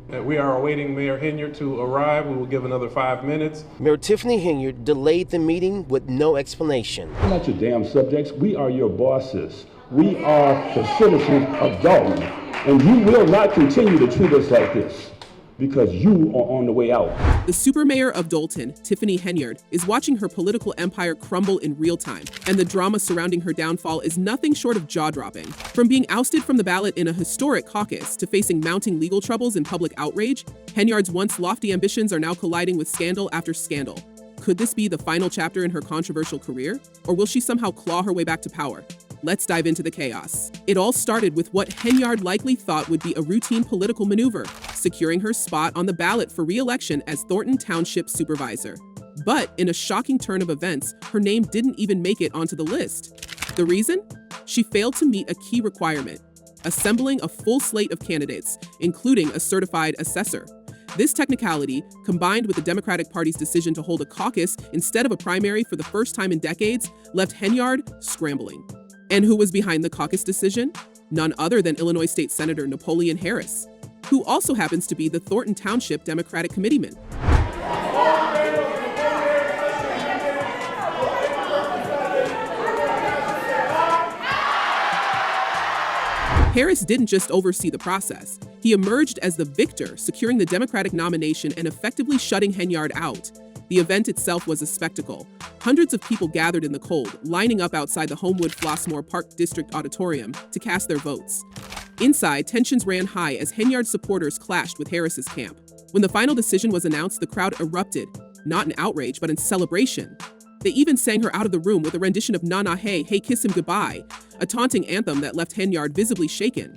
We are awaiting Mayor Henyard to arrive. We will give another 5 minutes. Mayor Tiffany Henyard delayed the meeting with no explanation. We're not your damn subjects. We are your bosses. We are the citizens of Dolton. And you will not continue to treat us like this because you are on the way out. The super mayor of Dolton, Tiffany Henyard, is watching her political empire crumble in real time, and the drama surrounding her downfall is nothing short of jaw-dropping. From being ousted from the ballot in a historic caucus to facing mounting legal troubles and public outrage, Henyard's once lofty ambitions are now colliding with scandal after scandal. Could this be the final chapter in her controversial career? Or will she somehow claw her way back to power? Let's dive into the chaos. It all started with what Henyard likely thought would be a routine political maneuver, securing her spot on the ballot for re-election as Dolton Township Supervisor. But in a shocking turn of events, her name didn't even make it onto the list. The reason? She failed to meet a key requirement: assembling a full slate of candidates, including a certified assessor. This technicality, combined with the Democratic Party's decision to hold a caucus instead of a primary for the first time in decades, left Henyard scrambling. And who was behind the caucus decision? None other than Illinois State Senator Napoleon Harris, who also happens to be the Dolton Township Democratic committeeman. Harris didn't just oversee the process. He emerged as the victor, securing the Democratic nomination and effectively shutting Henyard out. The event itself was a spectacle. Hundreds of people gathered in the cold, lining up outside the Homewood Flossmoor Park District Auditorium to cast their votes. Inside, tensions ran high as Henyard supporters clashed with Harris's camp. When the final decision was announced, the crowd erupted, not in outrage, but in celebration. They even sang her out of the room with a rendition of Na Na Hey, Hey Kiss Him Goodbye, a taunting anthem that left Henyard visibly shaken.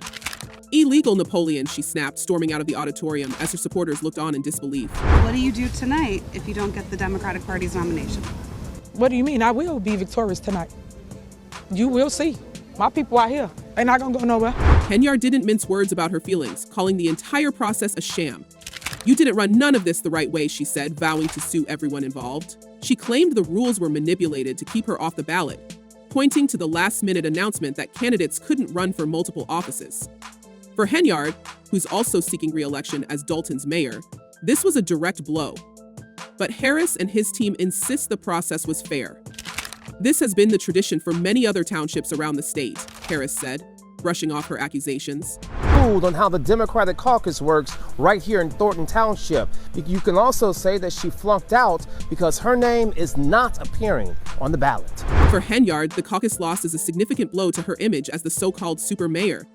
"Illegal, Napoleon," she snapped, storming out of the auditorium as her supporters looked on in disbelief. What do you do tonight if you don't get the Democratic Party's nomination? What do you mean? I will be victorious tonight. You will see. My people are here. They're not gonna go nowhere. Henyard didn't mince words about her feelings, calling the entire process a sham. "You didn't run none of this the right way," she said, vowing to sue everyone involved. She claimed the rules were manipulated to keep her off the ballot, pointing to the last-minute announcement that candidates couldn't run for multiple offices. For Henyard, who's also seeking re-election as Dolton's mayor, this was a direct blow. But Harris and his team insist the process was fair. "This has been the tradition for many other townships around the state," Harris said, brushing off her accusations. Fooled on how the Democratic caucus works right here in Dolton Township. You can also say that she flunked out because her name is not appearing on the ballot. For Henyard, the caucus loss is a significant blow to her image as the so-called super mayor.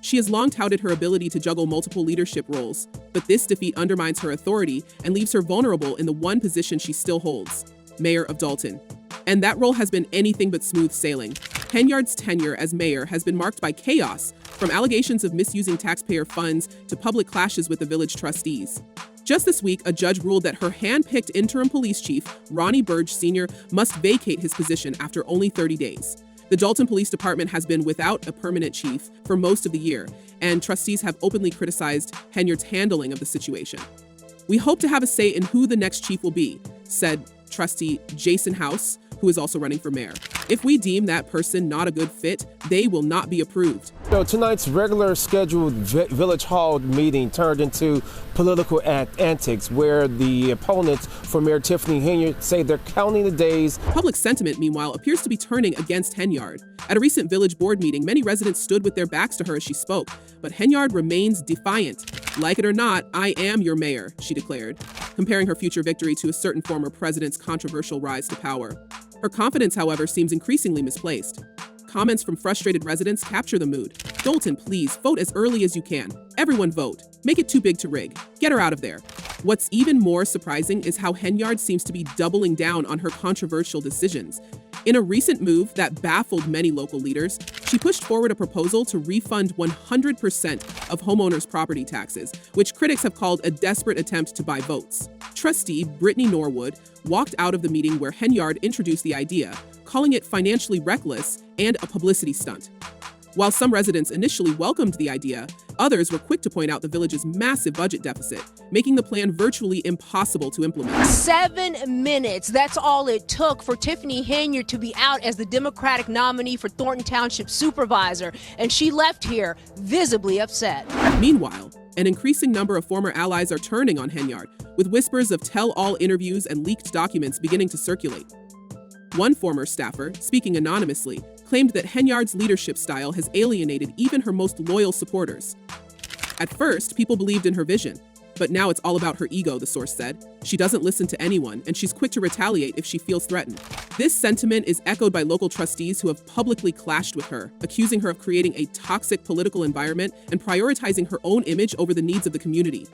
She has long touted her ability to juggle multiple leadership roles, but this defeat undermines her authority and leaves her vulnerable in the one position she still holds: mayor of Dolton. And that role has been anything but smooth sailing. Henyard's tenure as mayor has been marked by chaos, from allegations of misusing taxpayer funds to public clashes with the village trustees. Just this week, a judge ruled that her hand-picked interim police chief, Ronnie Burge Sr., must vacate his position after only 30 days. The Dolton Police Department has been without a permanent chief for most of the year, and trustees have openly criticized Henyard's handling of the situation. "We hope to have a say in who the next chief will be," said trustee Jason House, who is also running for mayor. "If we deem that person not a good fit, they will not be approved." So tonight's regular scheduled Village Hall meeting turned into political antics where the opponents for Mayor Tiffany Henyard say they're counting the days. Public sentiment, meanwhile, appears to be turning against Henyard. At a recent village board meeting, many residents stood with their backs to her as she spoke, but Henyard remains defiant. "Like it or not, I am your mayor," she declared, comparing her future victory to a certain former president's controversial rise to power. Her confidence, however, seems increasingly misplaced. Comments from frustrated residents capture the mood. "Dolton, please, vote as early as you can. Everyone vote. Make it too big to rig. Get her out of there." What's even more surprising is how Henyard seems to be doubling down on her controversial decisions. In a recent move that baffled many local leaders, she pushed forward a proposal to refund 100% of homeowners' property taxes, which critics have called a desperate attempt to buy votes. Trustee Brittany Norwood walked out of the meeting where Henyard introduced the idea, calling it financially reckless and a publicity stunt. While some residents initially welcomed the idea, others were quick to point out the village's massive budget deficit, making the plan virtually impossible to implement. 7 minutes, that's all it took for Tiffany Henyard to be out as the Democratic nominee for Dolton Township Supervisor, and she left here visibly upset. Meanwhile, An increasing number of former allies are turning on Henyard, with whispers of tell-all interviews and leaked documents beginning to circulate. One former staffer, speaking anonymously, claimed that Henyard's leadership style has alienated even her most loyal supporters. At first, people believed in her vision, but now it's all about her ego, the source said. She doesn't listen to anyone, and she's quick to retaliate if she feels threatened. This sentiment is echoed by local trustees who have publicly clashed with her, accusing her of creating a toxic political environment and prioritizing her own image over the needs of the community.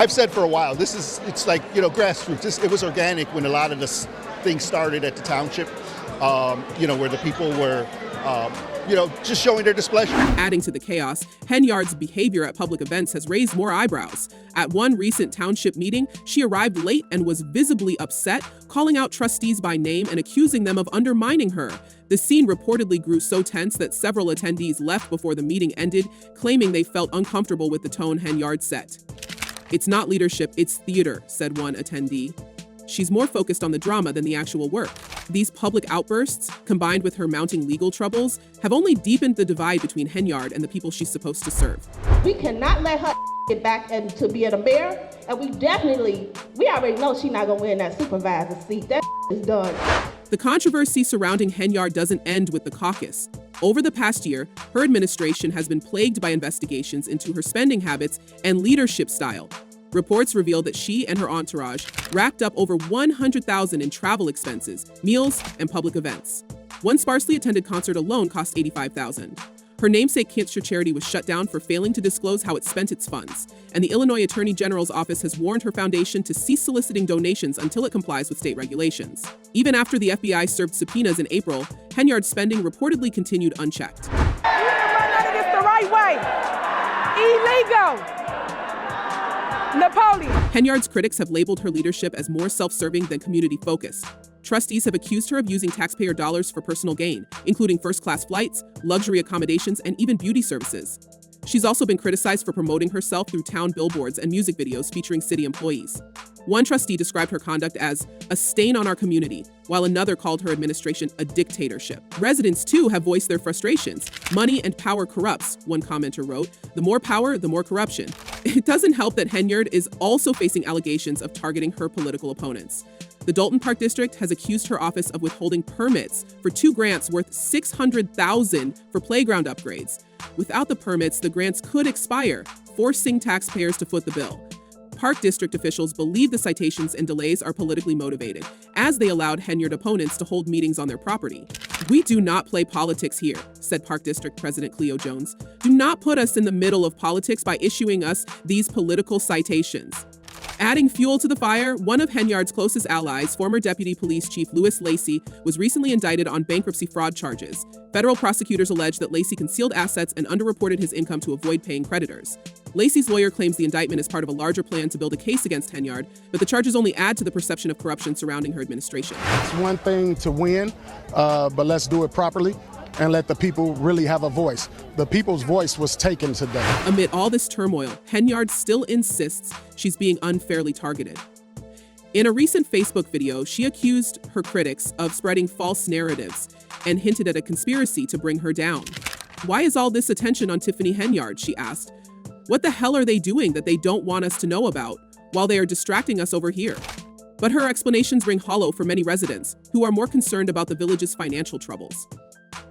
I've said for a while, it's like, grassroots. It was organic when a lot of this things started at the township, where the people were, just showing their displeasure. Adding to the chaos, Henyard's behavior at public events has raised more eyebrows. At one recent township meeting, she arrived late and was visibly upset, calling out trustees by name and accusing them of undermining her. The scene reportedly grew so tense that several attendees left before the meeting ended, claiming they felt uncomfortable with the tone Henyard set. "It's not leadership, it's theater," said one attendee. She's more focused on the drama than the actual work. These public outbursts, combined with her mounting legal troubles, have only deepened the divide between Henyard and the people she's supposed to serve. We cannot let her get back and to be the mayor, and we already know she's not gonna win that supervisor seat. That is done. The controversy surrounding Henyard doesn't end with the caucus. Over the past year, her administration has been plagued by investigations into her spending habits and leadership style. Reports reveal that she and her entourage racked up over $100,000 in travel expenses, meals, and public events. One sparsely attended concert alone cost $85,000. Her namesake cancer charity was shut down for failing to disclose how it spent its funds, and the Illinois Attorney General's office has warned her foundation to cease soliciting donations until it complies with state regulations. Even after the FBI served subpoenas in April, Henyard's spending reportedly continued unchecked. You didn't run none of this the right way. Illegal. Napoleon. Henyard's critics have labeled her leadership as more self-serving than community-focused. Trustees have accused her of using taxpayer dollars for personal gain, including first-class flights, luxury accommodations, and even beauty services. She's also been criticized for promoting herself through town billboards and music videos featuring city employees. One trustee described her conduct as a stain on our community, while another called her administration a dictatorship. Residents, too, have voiced their frustrations. "Money and power corrupts," one commenter wrote. "The more power, the more corruption." It doesn't help that Henyard is also facing allegations of targeting her political opponents. The Dolton Park District has accused her office of withholding permits for 2 grants worth $600,000 for playground upgrades. Without the permits, the grants could expire, forcing taxpayers to foot the bill. Park District officials believe the citations and delays are politically motivated, as they allowed Henyard opponents to hold meetings on their property. "We do not play politics here," said Park District President Cleo Jones. "Do not put us in the middle of politics by issuing us these political citations." Adding fuel to the fire, one of Henyard's closest allies, former Deputy Police Chief Louis Lacey, was recently indicted on bankruptcy fraud charges. Federal prosecutors allege that Lacey concealed assets and underreported his income to avoid paying creditors. Lacey's lawyer claims the indictment is part of a larger plan to build a case against Henyard, but the charges only add to the perception of corruption surrounding her administration. It's one thing to win, but let's do it properly and let the people really have a voice. The people's voice was taken today. Amid all this turmoil, Henyard still insists she's being unfairly targeted. In a recent Facebook video, she accused her critics of spreading false narratives and hinted at a conspiracy to bring her down. "Why is all this attention on Tiffany Henyard?" she asked. "What the hell are they doing that they don't want us to know about while they are distracting us over here?" But her explanations ring hollow for many residents who are more concerned about the village's financial troubles.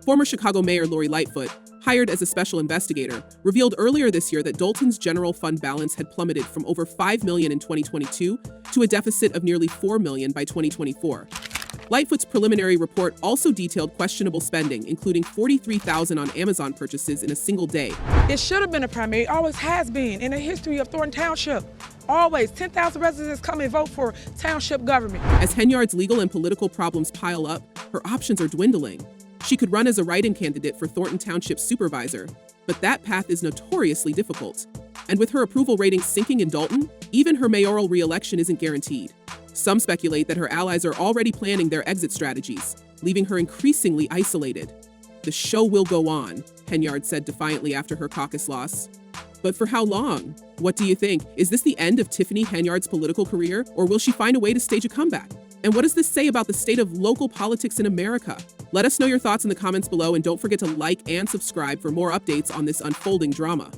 Former Chicago Mayor Lori Lightfoot, hired as a special investigator, revealed earlier this year that Dolton's general fund balance had plummeted from over $5 million in 2022 to a deficit of nearly $4 million by 2024. Lightfoot's preliminary report also detailed questionable spending, including $43,000 on Amazon purchases in a single day. It should have been a primary, it always has been in the history of Thornton Township. Always, 10,000 residents come and vote for township government. As Henyard's legal and political problems pile up, her options are dwindling. She could run as a write-in candidate for Thornton Township supervisor, but that path is notoriously difficult. And with her approval rating sinking in Dolton, even her mayoral re-election isn't guaranteed. Some speculate that her allies are already planning their exit strategies, leaving her increasingly isolated. "The show will go on," Henyard said defiantly after her caucus loss. But for how long? What do you think? Is this the end of Tiffany Henyard's political career, or will she find a way to stage a comeback? And what does this say about the state of local politics in America? Let us know your thoughts in the comments below, and don't forget to like and subscribe for more updates on this unfolding drama.